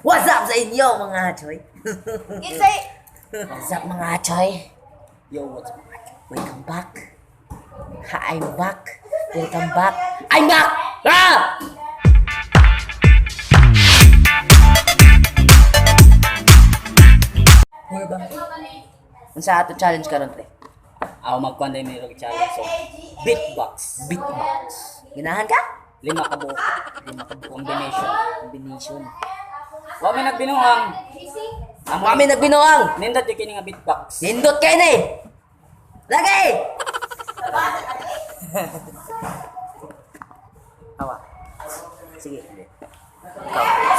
What's up sa inyo mga choy? Isay! What's up mga choy? Yo, what's up mga choy? Welcome back. I'm back. Welcome back. I'm back! Ah! Where ba? Sa ato challenge karon pre? Ako magkuhan din may challenge. So, beatbox. Beatbox. Ginahan ka? 5 ka buo. 5 ka buo. Combination. Combination. Wa may nagbinuhang. Ang kami nagbinuang. Nindot yung kini nga beatbox. Nindot kayo na eh. Lagay! Awa. Sige.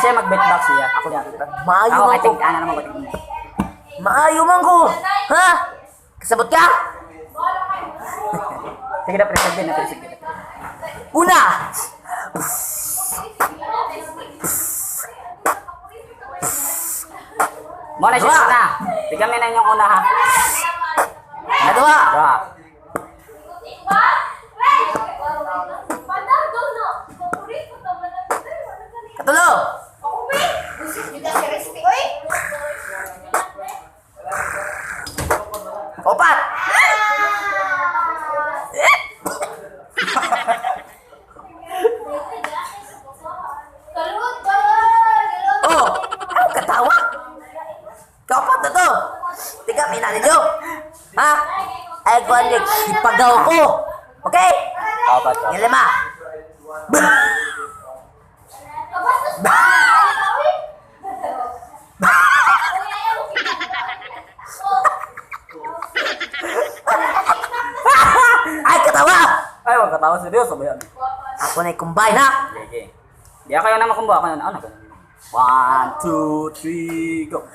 Siya mag-beatbox siya. Ako siya. Maayo Ako man I ko. think ana naman ko. Maayo man ko. Ha? Kasabot ka? Sige na present din na present. Una! Mo na siya na. Tignan mo na yung una ha. Dalawa! Dua. Katulo! Opat! Oh! Ano katawa? Kapat na to! Tiga, may nalilyo! Ha? Ay, kuhan niyo, ipagaw ko! Okay? Apat ka. Yung lima! Ay, katawa! Ay, wag katawa seryoso ba yan? Ako na i-combine, ha? Sige. Di ako yung naman kumbo. Ako na. Ano ka? 1, 2, 3, go.